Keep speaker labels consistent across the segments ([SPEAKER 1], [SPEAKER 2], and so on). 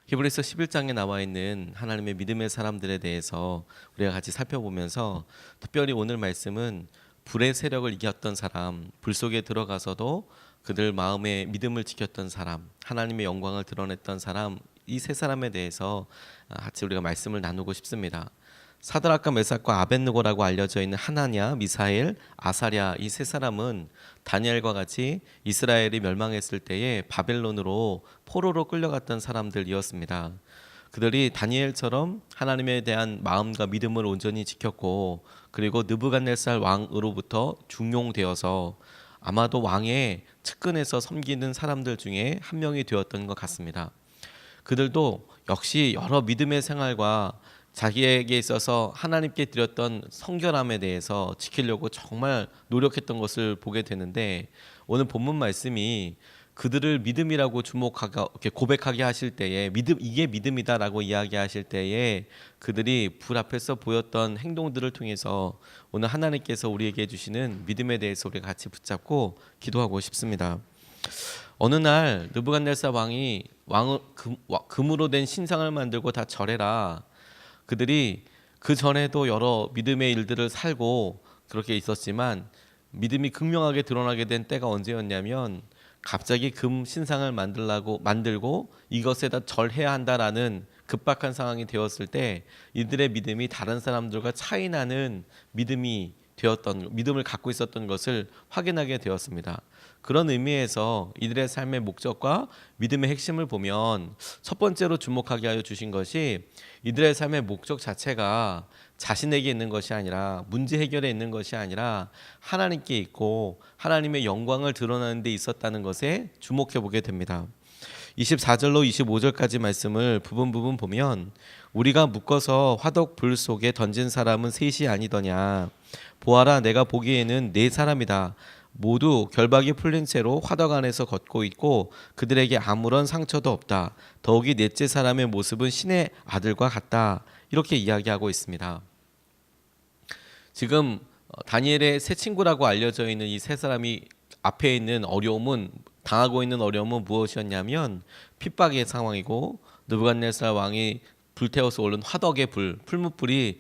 [SPEAKER 1] 히브리서 11장에 나와 있는 하나님의 믿음의 사람들에 대해서 우리가 같이 살펴보면서 특별히 오늘 말씀은 불의 세력을 이겼던 사람, 불 속에 들어가서도 그들 마음의 믿음을 지켰던 사람, 하나님의 영광을 드러냈던 사람, 이 세 사람에 대해서 같이 우리가 말씀을 나누고 싶습니다. 사드락과 메삭과 아벳느고라고 알려져 있는 하나냐, 미사엘, 아사랴 이 세 사람은 다니엘과 같이 이스라엘이 멸망했을 때에 바벨론으로 포로로 끌려갔던 사람들이었습니다. 그들이 다니엘처럼 하나님에 대한 마음과 믿음을 온전히 지켰고, 그리고 느부갓네살 왕으로부터 중용되어서 아마도 왕의 측근에서 섬기는 사람들 중에 한 명이 되었던 것 같습니다. 그들도 역시 여러 믿음의 생활과 자기에게 있어서 하나님께 드렸던 성결함에 대해서 지키려고 정말 노력했던 것을 보게 되는데, 오늘 본문 말씀이 그들을 믿음이라고 주목하게 이렇게 고백하게 하실 때에 믿음, 이게 믿음이다라고 이야기하실 때에 그들이 불 앞에서 보였던 행동들을 통해서 오늘 하나님께서 우리에게 주시는 믿음에 대해서 우리가 같이 붙잡고 기도하고 싶습니다. 어느 날 느부갓네살 왕이 금으로 된 신상을 만들고 다 절해라. 그들이 그 전에도 여러 믿음의 일들을 살고 그렇게 있었지만 믿음이 극명하게 드러나게 된 때가 언제였냐면, 갑자기 금 신상을 만들고 이것에다 절해야 한다라는 급박한 상황이 되었을 때 이들의 믿음이 다른 사람들과 차이 나는 믿음을 갖고 있었던 것을 확인하게 되었습니다. 그런 의미에서 이들의 삶의 목적과 믿음의 핵심을 보면 첫 번째로 주목하게 하여 주신 것이, 이들의 삶의 목적 자체가 자신에게 있는 것이 아니라, 문제 해결에 있는 것이 아니라 하나님께 있고 하나님의 영광을 드러내는 데 있었다는 것에 주목해 보게 됩니다. 24절로 25절까지 말씀을 부분 보면, 우리가 묶어서 화덕 불 속에 던진 사람은 셋이 아니더냐. 보아라, 내가 보기에는 네 사람이다. 모두 결박이 풀린 채로 화덕 안에서 걷고 있고 그들에게 아무런 상처도 없다. 더욱이 넷째 사람의 모습은 신의 아들과 같다. 이렇게 이야기하고 있습니다. 지금 다니엘의 세 친구라고 알려져 있는 이 세 사람이 앞에 있는 당하고 있는 어려움은 무엇이었냐면, 핍박의 상황이고 느부갓네살 왕이 불태워서 오른 화덕의 풀무불이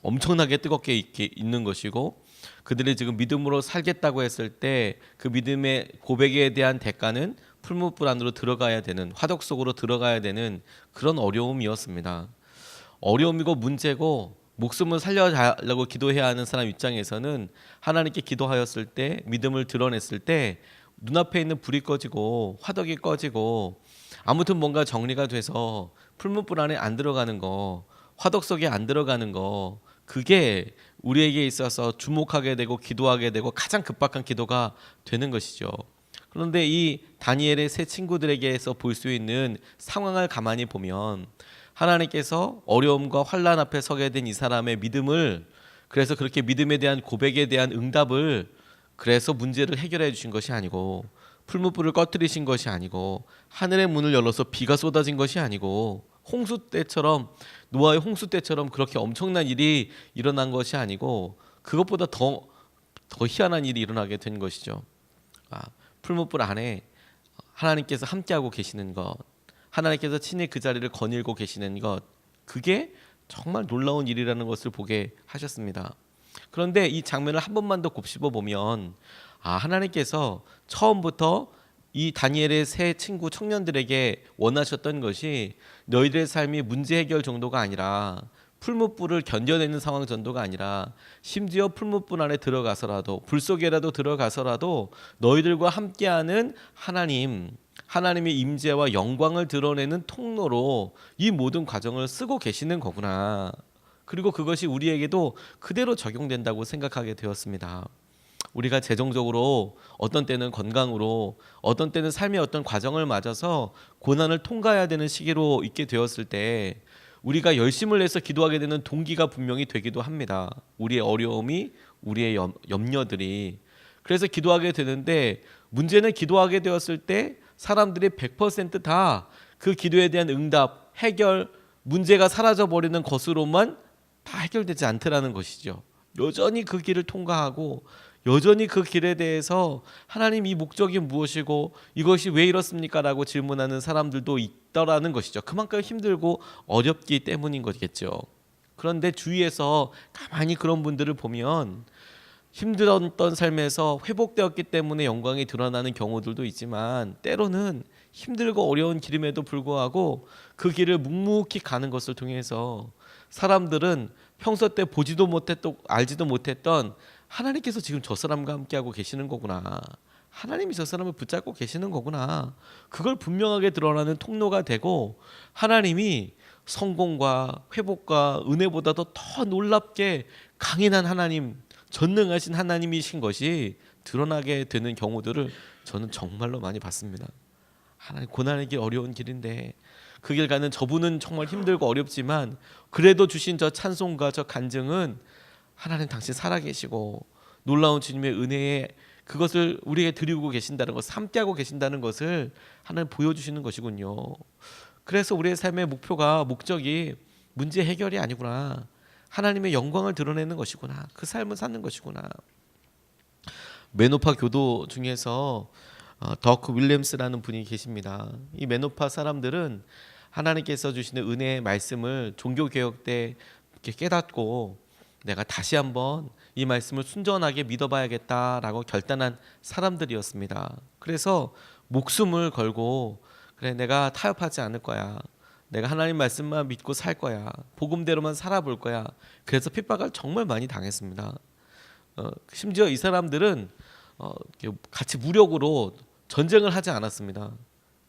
[SPEAKER 1] 엄청나게 뜨겁게 있는 것이고, 그들이 지금 믿음으로 살겠다고 했을 때 그 믿음의 고백에 대한 대가는 풀무불 안으로 들어가야 되는, 화덕 속으로 들어가야 되는 그런 어려움이었습니다. 어려움이고 문제고 목숨을 살려달라고 기도해야 하는 사람 입장에서는 하나님께 기도하였을 때, 믿음을 드러냈을 때 눈앞에 있는 불이 꺼지고 화덕이 꺼지고 아무튼 뭔가 정리가 돼서 풀무불 안에 안 들어가는 거, 화덕 속에 안 들어가는 거, 그게 우리에게 있어서 주목하게 되고 기도하게 되고 가장 급박한 기도가 되는 것이죠. 그런데 이 다니엘의 세 친구들에게서 볼 수 있는 상황을 가만히 보면, 하나님께서 어려움과 환난 앞에 서게 된 이 사람의 믿음을, 그래서 그렇게 믿음에 대한 고백에 대한 응답을, 그래서 문제를 해결해 주신 것이 아니고, 풀무불을 꺼뜨리신 것이 아니고, 하늘의 문을 열어서 비가 쏟아진 것이 아니고, 노아의 홍수 때처럼 그렇게 엄청난 일이 일어난 것이 아니고, 그것보다 더 희한한 일이 일어나게 된 것이죠. 풀무불 안에 하나님께서 함께하고 계시는 것, 하나님께서 친히 그 자리를 거닐고 계시는 것, 그게 정말 놀라운 일이라는 것을 보게 하셨습니다. 그런데 이 장면을 한 번만 더 곱씹어 보면, 하나님께서 처음부터 이 다니엘의 세 친구 청년들에게 원하셨던 것이, 너희들의 삶이 문제 해결 정도가 아니라, 풀무불을 견뎌내는 상황 정도가 아니라, 심지어 풀무불 안에 들어가서라도, 불 속에라도 들어가서라도 너희들과 함께하는 하나님의 임재와 영광을 드러내는 통로로 이 모든 과정을 쓰고 계시는 거구나. 그리고 그것이 우리에게도 그대로 적용된다고 생각하게 되었습니다. 우리가 재정적으로, 어떤 때는 건강으로, 어떤 때는 삶의 어떤 과정을 맞아서 고난을 통과해야 되는 시기로 있게 되었을 때, 우리가 열심을 내서 기도하게 되는 동기가 분명히 되기도 합니다. 우리의 어려움이, 우리의 염려들이. 그래서 기도하게 되는데, 문제는 기도하게 되었을 때 사람들이 100% 다 그 기도에 대한 응답, 해결, 문제가 사라져버리는 것으로만 다 해결되지 않더라는 것이죠. 여전히 그 길을 통과하고 여전히 그 길에 대해서 하나님 이 목적이 무엇이고 이것이 왜 이렇습니까? 라고 질문하는 사람들도 있더라는 것이죠. 그만큼 힘들고 어렵기 때문인 거겠죠. 그런데 주위에서 가만히 그런 분들을 보면 힘들었던 삶에서 회복되었기 때문에 영광이 드러나는 경우들도 있지만, 때로는 힘들고 어려운 길임에도 불구하고 그 길을 묵묵히 가는 것을 통해서 사람들은 평소 때 보지도 못했던, 알지도 못했던 하나님께서 지금 저 사람과 함께하고 계시는 거구나, 하나님이 저 사람을 붙잡고 계시는 거구나, 그걸 분명하게 드러나는 통로가 되고, 하나님이 성공과 회복과 은혜보다도 더 놀랍게 강인한 하나님, 전능하신 하나님이신 것이 드러나게 되는 경우들을 저는 정말로 많이 봤습니다. 하나님, 고난의 길, 어려운 길인데 그 길 가는 저분은 정말 힘들고 어렵지만 그래도 주신 저 찬송과 저 간증은 하나님 당신 살아계시고 놀라운 주님의 은혜에 그것을 우리에게 드리고 계신다는 것, 함께하고 계신다는 것을 하나님 보여주시는 것이군요. 그래서 우리의 삶의 목표가, 목적이 문제 해결이 아니구나, 하나님의 영광을 드러내는 것이구나, 그 삶을 사는 것이구나. 메노파 교도 중에서 더크 윌리엄스라는 분이 계십니다. 이 메노파 사람들은 하나님께서 주시는 은혜의 말씀을 종교개혁 때 이렇게 깨닫고 내가 다시 한번 이 말씀을 순전하게 믿어봐야겠다라고 결단한 사람들이었습니다. 그래서 목숨을 걸고, 그래, 내가 타협하지 않을 거야, 내가 하나님 말씀만 믿고 살 거야, 복음대로만 살아볼 거야. 그래서 핍박을 정말 많이 당했습니다. 심지어 이 사람들은 같이 무력으로 전쟁을 하지 않았습니다.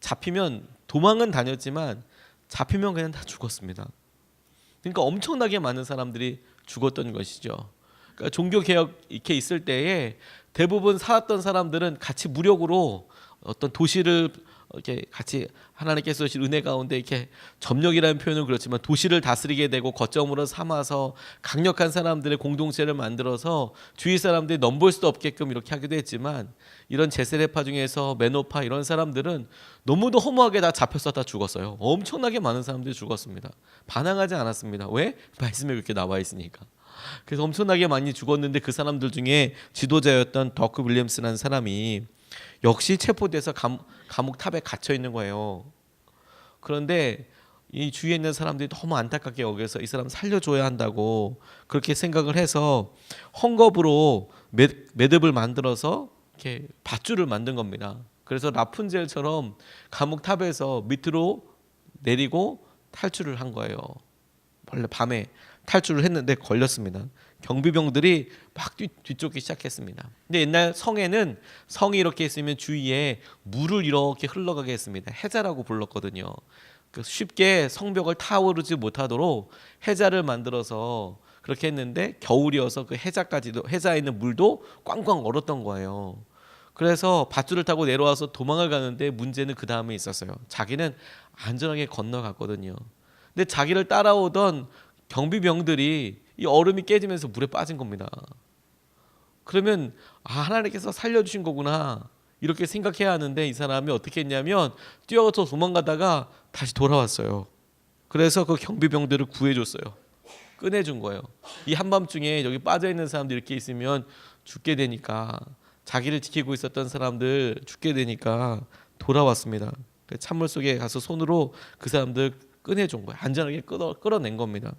[SPEAKER 1] 잡히면 도망은 다녔지만 잡히면 그냥 다 죽었습니다. 그러니까 엄청나게 많은 사람들이 죽었던 것이죠. 그러니까 종교개혁 이렇게 있을 때에 대부분 살았던 사람들은 같이 무력으로 어떤 도시를 이렇게 같이 하나님께서 주신 은혜 가운데 이렇게 점령이라는 표현은 그렇지만 도시를 다스리게 되고 거점으로 삼아서 강력한 사람들의 공동체를 만들어서 주위 사람들이 넘볼 수도 없게끔 이렇게 하기도 했지만, 이런 제세례파 중에서 메노파 이런 사람들은 너무도 허무하게 다 잡혀서 다 죽었어요. 엄청나게 많은 사람들이 죽었습니다. 반항하지 않았습니다. 왜? 말씀에 그렇게 나와 있으니까. 그래서 엄청나게 많이 죽었는데 그 사람들 중에 지도자였던 더크 윌리엄스라는 사람이 역시 체포돼서 감옥 탑에 갇혀 있는 거예요. 그런데 이 주위에 있는 사람들이 너무 안타깝게 여기서 이 사람 살려줘야 한다고 그렇게 생각을 해서 헝겊으로 매듭을 만들어서 이렇게 밧줄을 만든 겁니다. 그래서 라푼젤처럼 감옥 탑에서 밑으로 내리고 탈출을 한 거예요. 원래 밤에 탈출을 했는데 걸렸습니다. 경비병들이 막 뒤쫓기 시작했습니다. 근데 옛날 성에는, 성이 이렇게 있으면 주위에 물을 이렇게 흘러가게 했습니다. 해자라고 불렀거든요. 쉽게 성벽을 타오르지 못하도록 해자를 만들어서 그렇게 했는데, 겨울이어서 그 해자까지도, 해자에 있는 물도 꽝꽝 얼었던 거예요. 그래서 밧줄을 타고 내려와서 도망을 가는데 문제는 그 다음에 있었어요. 자기는 안전하게 건너갔거든요. 근데 자기를 따라오던 경비병들이 이 얼음이 깨지면서 물에 빠진 겁니다. 그러면 하나님께서 살려주신 거구나 이렇게 생각해야 하는데, 이 사람이 어떻게 했냐면 뛰어서 도망가다가 다시 돌아왔어요. 그래서 그 경비병들을 구해줬어요. 꺼내준 거예요. 이 한밤중에 여기 빠져있는 사람들 이렇게 있으면 죽게 되니까, 자기를 지키고 있었던 사람들 죽게 되니까 돌아왔습니다. 찬물 속에 가서 손으로 그 사람들 꺼내준 거예요. 안전하게 끌어낸 겁니다.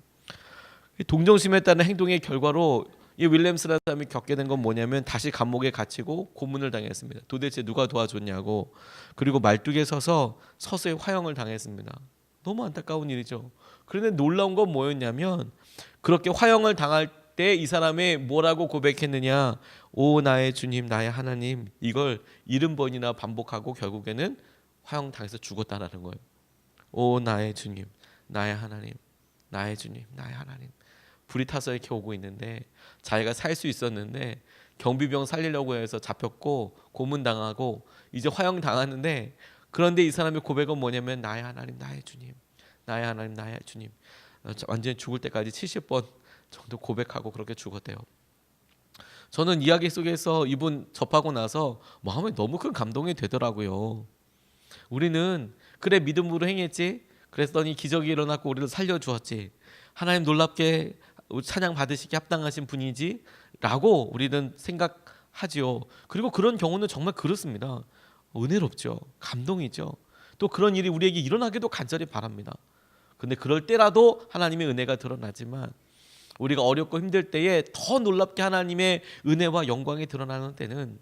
[SPEAKER 1] 동정심에 따른 행동의 결과로 이 윌리엄스라는 사람이 겪게 된 건 뭐냐면, 다시 감옥에 갇히고 고문을 당했습니다. 도대체 누가 도와줬냐고. 그리고 말뚝에 서서히 화형을 당했습니다. 너무 안타까운 일이죠. 그런데 놀라운 건 뭐였냐면, 그렇게 화형을 당할 때 이 사람이 뭐라고 고백했느냐, 오 나의 주님, 나의 하나님, 이걸 70번이나 반복하고 결국에는 화형 당해서 죽었다라는 거예요. 오 나의 주님, 나의 하나님, 나의 주님, 나의 하나님. 불이 타서 이렇게 오고 있는데, 자기가 살 수 있었는데 경비병 살리려고 해서 잡혔고 고문당하고 이제 화형 당하는데, 그런데 이 사람의 고백은 뭐냐면, 나의 하나님, 나의 주님, 나의 하나님, 나의 주님. 완전히 죽을 때까지 70번 정도 고백하고 그렇게 죽었대요. 저는 이야기 속에서 이분 접하고 나서 마음에 너무 큰 감동이 되더라고요. 우리는 그래 믿음으로 행했지, 그랬더니 기적이 일어났고 우리를 살려주었지, 하나님 놀랍게 찬양 받으시기 합당하신 분이지 라고 우리는 하지요. 그리고 그런 경우는 정말 그렇습니다. 은혜롭죠. 감동이죠. 또 그런 일이 우리에게 일어나기도 간절히 바랍니다. 근데 그럴 때라도 하나님의 은혜가 드러나지만 우리가 어렵고 힘들 때에 더 놀랍게 하나님의 은혜와 영광이 드러나는 때는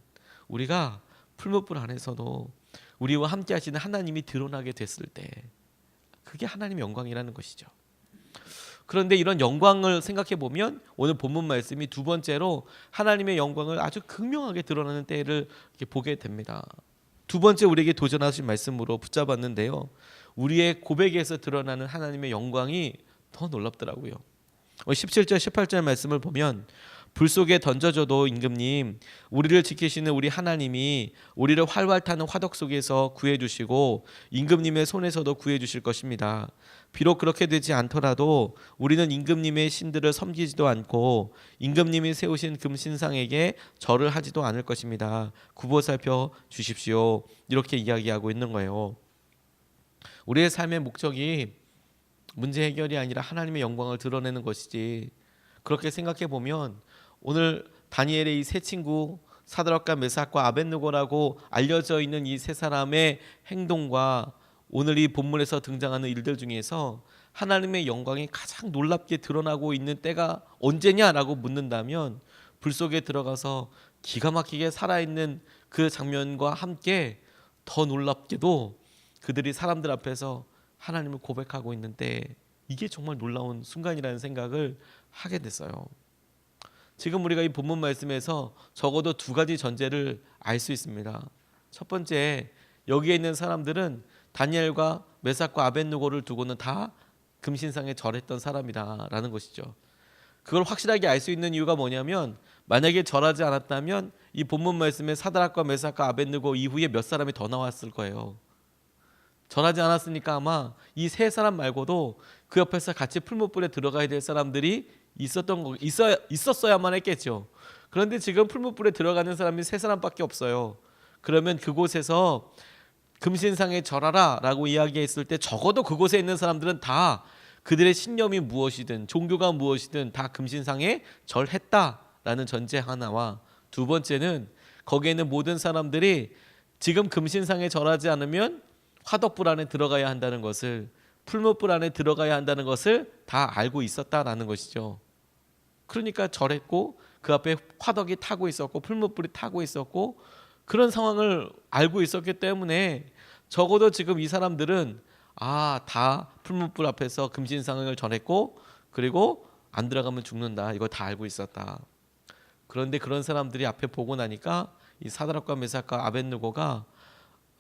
[SPEAKER 1] 우리가 풀무불 안에서도 우리와 함께 하시는 하나님이 드러나게 됐을 때 그게 하나님의 영광이라는 것이죠. 그런데 이런 영광을 생각해 보면 오늘 본문 말씀이 두 번째로 하나님의 영광을 아주 극명하게 드러나는 때를 보게 됩니다. 두 번째 우리에게 도전하신 말씀으로 붙잡았는데요. 우리의 고백에서 드러나는 하나님의 영광이 더 놀랍더라고요. 17절 18절 말씀을 보면 불 속에 던져져도 임금님 우리를 지키시는 우리 하나님이 우리를 활활 타는 화덕 속에서 구해주시고 임금님의 손에서도 구해주실 것입니다. 비록 그렇게 되지 않더라도 우리는 임금님의 신들을 섬기지도 않고 임금님이 세우신 금신상에게 절을 하지도 않을 것입니다. 굽어 살펴 주십시오. 이렇게 이야기하고 있는 거예요. 우리의 삶의 목적이 문제 해결이 아니라 하나님의 영광을 드러내는 것이지, 그렇게 생각해 보면 오늘 다니엘의 이 세 친구 사드락과 메삭과 아벳느고라고 알려져 있는 이 세 사람의 행동과 오늘 이 본문에서 등장하는 일들 중에서 하나님의 영광이 가장 놀랍게 드러나고 있는 때가 언제냐라고 묻는다면 불 속에 들어가서 기가 막히게 살아있는 그 장면과 함께 더 놀랍게도 그들이 사람들 앞에서 하나님을 고백하고 있는데 이게 정말 놀라운 순간이라는 생각을 하게 됐어요. 지금 우리가 이 본문 말씀에서 적어도 두 가지 전제를 알 수 있습니다. 첫 번째, 여기에 있는 사람들은 다니엘과 메삭과 아벳느고를 두고는 다 금신상에 절했던 사람이다라는 것이죠. 그걸 확실하게 알 수 있는 이유가 뭐냐면 만약에 절하지 않았다면 이 본문 말씀에 사드락과 메삭과 아벳느고 이후에 몇 사람이 더 나왔을 거예요. 절하지 않았으니까 아마 이 세 사람 말고도 그 옆에서 같이 풀무불에 들어가야 될 사람들이 있었어야만 했겠죠. 그런데 지금 풀무불에 들어가는 사람이 세 사람밖에 없어요. 그러면 그곳에서 금신상에 절하라 라고 이야기했을 때 적어도 그곳에 있는 사람들은 다 그들의 신념이 무엇이든 종교가 무엇이든 다 금신상에 절했다라는 전제 하나와, 두 번째는 거기에 있는 모든 사람들이 지금 금신상에 절하지 않으면 화덕불 안에 들어가야 한다는 것을, 풀무불 안에 들어가야 한다는 것을 다 알고 있었다라는 것이죠. 그러니까 절했고 그 앞에 화덕이 타고 있었고 풀무불이 타고 있었고 그런 상황을 알고 있었기 때문에 적어도 지금 이 사람들은 다 풀무불 앞에서 금신상을 절했고 그리고 안 들어가면 죽는다, 이거 다 알고 있었다. 그런데 그런 사람들이 앞에 보고 나니까 이 사드락과 메삭과 아벳느고가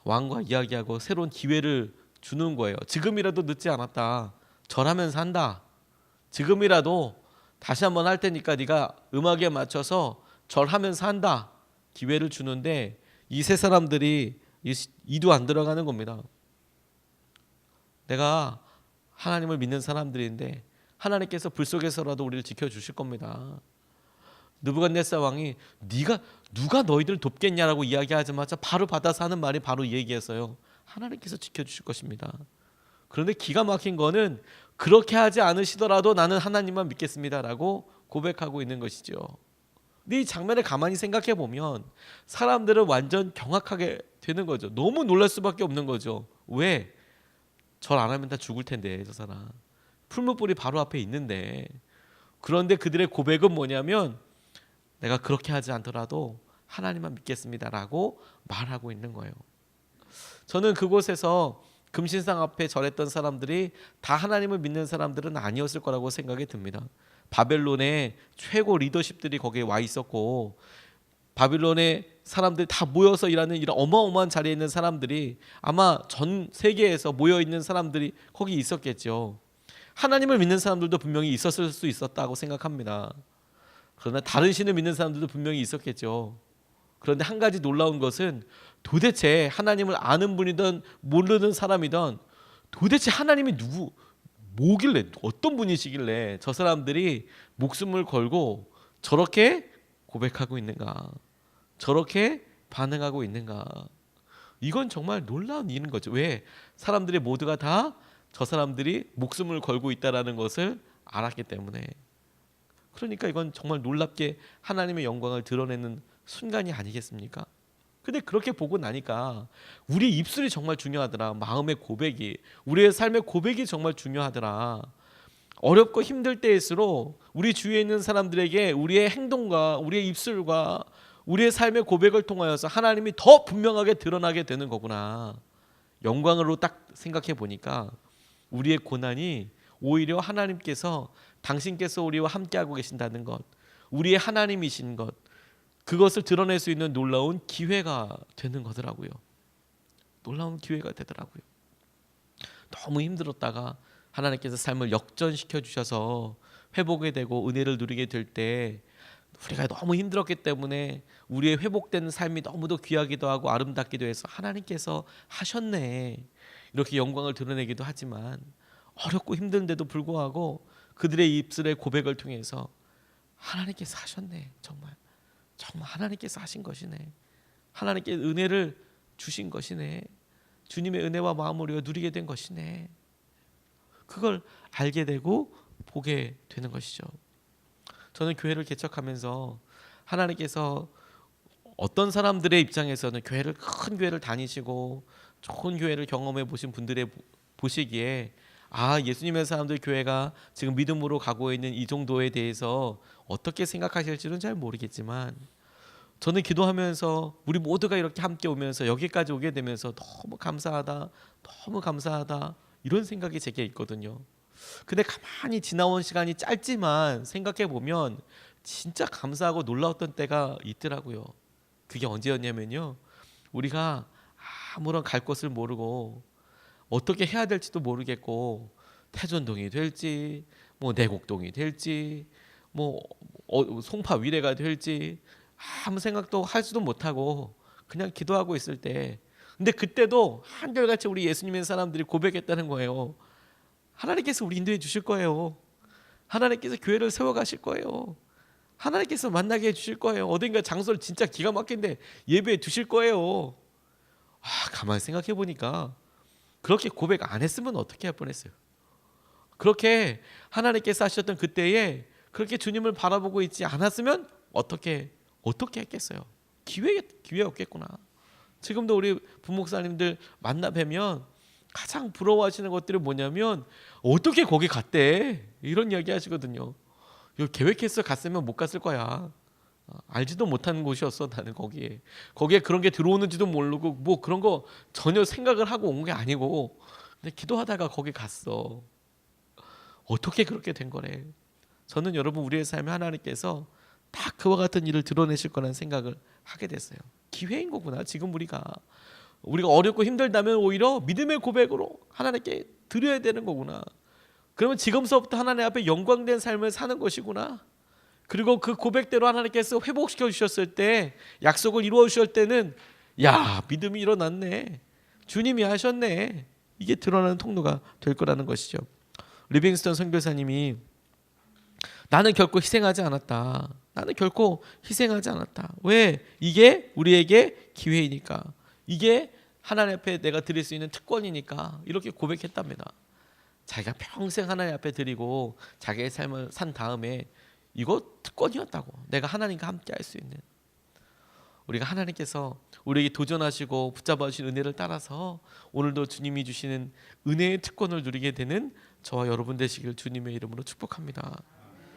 [SPEAKER 1] 왕과 이야기하고 새로운 기회를 주는 거예요. 지금이라도 늦지 않았다. 절하면서 한다. 지금이라도 다시 한번 할 테니까 네가 음악에 맞춰서 절하면서 한다. 기회를 주는데 이 세 사람들이 이도 안 들어가는 겁니다. 내가 하나님을 믿는 사람들인데 하나님께서 불 속에서라도 우리를 지켜주실 겁니다. 느부갓네살 왕이 누가 너희들을 돕겠냐라고 이야기하자마자 바로 받아서 하는 말이 바로 이 얘기였어요. 하나님께서 지켜주실 것입니다. 그런데 기가 막힌 거는 그렇게 하지 않으시더라도 나는 하나님만 믿겠습니다라고 고백하고 있는 것이죠. 근데 이 장면을 가만히 생각해 보면 사람들은 완전 경악하게 되는 거죠. 너무 놀랄 수밖에 없는 거죠. 왜? 절 안 하면 다 죽을 텐데 저 사람. 풀무불이 바로 앞에 있는데. 그런데 그들의 고백은 뭐냐면 내가 그렇게 하지 않더라도 하나님만 믿겠습니다라고 말하고 있는 거예요. 저는 그곳에서 금신상 앞에 절했던 사람들이 다 하나님을 믿는 사람들은 아니었을 거라고 생각이 듭니다. 바벨론의 최고 리더십들이 거기에 와 있었고 바빌론의 사람들이 다 모여서 일하는 이런 어마어마한 자리에 있는 사람들이 아마 전 세계에서 모여 있는 사람들이 거기 있었겠죠. 하나님을 믿는 사람들도 분명히 있었을 수 있었다고 생각합니다. 그러나 다른 신을 믿는 사람들도 분명히 있었겠죠. 그런데 한 가지 놀라운 것은 도대체 하나님을 아는 분이든 모르는 사람이든 도대체 하나님이 뭐길래, 어떤 분이시길래 저 사람들이 목숨을 걸고 저렇게 고백하고 있는가, 저렇게 반응하고 있는가. 이건 정말 놀라운 일인 거죠. 왜? 사람들이 모두가 다 저 사람들이 목숨을 걸고 있다는 것을 알았기 때문에. 그러니까 이건 정말 놀랍게 하나님의 영광을 드러내는 순간이 아니겠습니까? 근데 그렇게 보고 나니까 우리 입술이 정말 중요하더라. 마음의 고백이, 우리의 삶의 고백이 정말 중요하더라. 어렵고 힘들 때일수록 우리 주위에 있는 사람들에게 우리의 행동과 우리의 입술과 우리의 삶의 고백을 통하여서 하나님이 더 분명하게 드러나게 되는 거구나. 영광으로 딱 생각해 보니까 우리의 고난이 오히려 하나님께서, 당신께서 우리와 함께하고 계신다는 것, 우리의 하나님이신 것, 그것을 드러낼 수 있는 놀라운 기회가 되는 거더라고요. 놀라운 기회가 되더라고요. 너무 힘들었다가 하나님께서 삶을 역전시켜 주셔서 회복이 되고 은혜를 누리게 될 때, 우리가 너무 힘들었기 때문에 우리의 회복된 삶이 너무도 귀하기도 하고 아름답기도 해서 하나님께서 하셨네, 이렇게 영광을 드러내기도 하지만, 어렵고 힘든데도 불구하고 그들의 입술의 고백을 통해서 하나님께서 하셨네, 정말 하나님께서 하신 것이네, 하나님께 은혜를 주신 것이네, 주님의 은혜와 마음을 우리가 누리게 된 것이네, 그걸 알게 되고 보게 되는 것이죠. 저는 교회를 개척하면서 하나님께서 어떤 사람들의 입장에서는 교회를, 큰 교회를 다니시고 좋은 교회를 경험해 보신 분들의 보시기에, 예수님의 사람들 교회가 지금 믿음으로 가고 있는 이 정도에 대해서 어떻게 생각하실지는 잘 모르겠지만, 저는 기도하면서 우리 모두가 이렇게 함께 오면서 여기까지 오게 되면서 너무 감사하다, 너무 감사하다, 이런 생각이 제게 있거든요. 근데 가만히 지나온 시간이 짧지만 생각해 보면 진짜 감사하고 놀라웠던 때가 있더라고요. 그게 언제였냐면요, 우리가 아무런 갈 곳을 모르고 어떻게 해야 될지도 모르겠고, 태전동이 될지 뭐 내곡동이 될지 뭐 송파 위례가 될지 아무 생각도 할 수도 못하고 그냥 기도하고 있을 때, 근데 그때도 한결같이 우리 예수님의 사람들이 고백했다는 거예요. 하나님께서 우리 인도해 주실 거예요. 하나님께서 교회를 세워가실 거예요. 하나님께서 만나게 해주실 거예요. 어딘가 장소를 진짜 기가 막힌데 예배해 두실 거예요. 가만히 생각해 보니까 그렇게 고백 안 했으면 어떻게 할 뻔했어요. 그렇게 하나님께서 하셨던 그때에 그렇게 주님을 바라보고 있지 않았으면 어떻게 했겠어요. 기회 없겠구나. 지금도 우리 부목사님들 만나 뵈면 가장 부러워하시는 것들이 뭐냐면, 어떻게 거기 갔대, 이런 이야기 하시거든요. 이거 계획했어 갔으면 못 갔을 거야. 알지도 못하는 곳이었어. 나는 거기에 그런 게 들어오는지도 모르고 뭐 그런 거 전혀 생각을 하고 온 게 아니고, 근데 기도하다가 거기 갔어. 어떻게 그렇게 된 거래. 저는 여러분, 우리의 삶에 하나님께서 다 그와 같은 일을 드러내실 거라는 생각을 하게 됐어요. 기회인 거구나. 지금 우리가 어렵고 힘들다면 오히려 믿음의 고백으로 하나님께 드려야 되는 거구나. 그러면 지금서부터 하나님 앞에 영광된 삶을 사는 것이구나. 그리고 그 고백대로 하나님께서 회복시켜 주셨을 때, 약속을 이루어 주실 때는, 믿음이 일어났네, 주님이 하셨네, 이게 드러나는 통로가 될 거라는 것이죠. 리빙스턴 선교사님이 나는 결코 희생하지 않았다. 왜? 이게 우리에게 기회이니까. 이게 하나님 앞에 내가 드릴 수 있는 특권이니까, 이렇게 고백했답니다. 자기가 평생 하나님 앞에 드리고 자기의 삶을 산 다음에 이거 특권이었다고. 내가 하나님과 함께 할 수 있는. 우리가 하나님께서 우리에게 도전하시고 붙잡아 주신 은혜를 따라서 오늘도 주님이 주시는 은혜의 특권을 누리게 되는 저와 여러분 되시길 주님의 이름으로 축복합니다.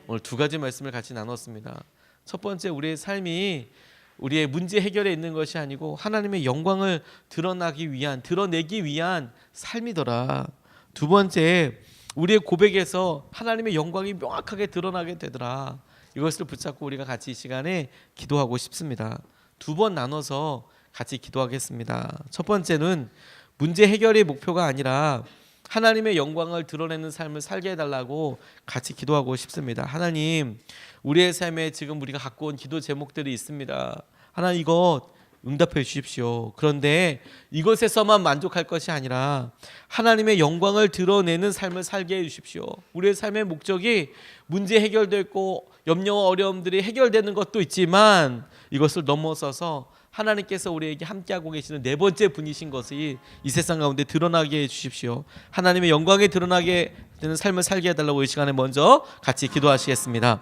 [SPEAKER 1] 오늘 두 가지 말씀을 같이 나눴습니다. 첫 번째, 우리의 삶이 우리의 문제 해결에 있는 것이 아니고 하나님의 영광을 드러내기 위한 삶이더라. 두 번째, 우리의 고백에서 하나님의 영광이 명확하게 드러나게 되더라. 이것을 붙잡고 우리가 같이 이 시간에 기도하고 싶습니다. 두 번 나눠서 같이 기도하겠습니다. 첫 번째는 문제 해결의 목표가 아니라 하나님의 영광을 드러내는 삶을 살게 해달라고 같이 기도하고 싶습니다. 하나님, 우리의 삶에 지금 우리가 갖고 온 기도 제목들이 있습니다. 하나님, 이것 응답해 주십시오. 그런데 이것에서만 만족할 것이 아니라 하나님의 영광을 드러내는 삶을 살게 해 주십시오. 우리의 삶의 목적이 문제 해결되고 염려와 어려움들이 해결되는 것도 있지만, 이것을 넘어서서 하나님께서 우리에게 함께하고 계시는 네 번째 분이신 것이 이 세상 가운데 드러나게 해주십시오. 하나님의 영광에 드러나게 되는 삶을 살게 해달라고 이 시간에 먼저 같이 기도하시겠습니다.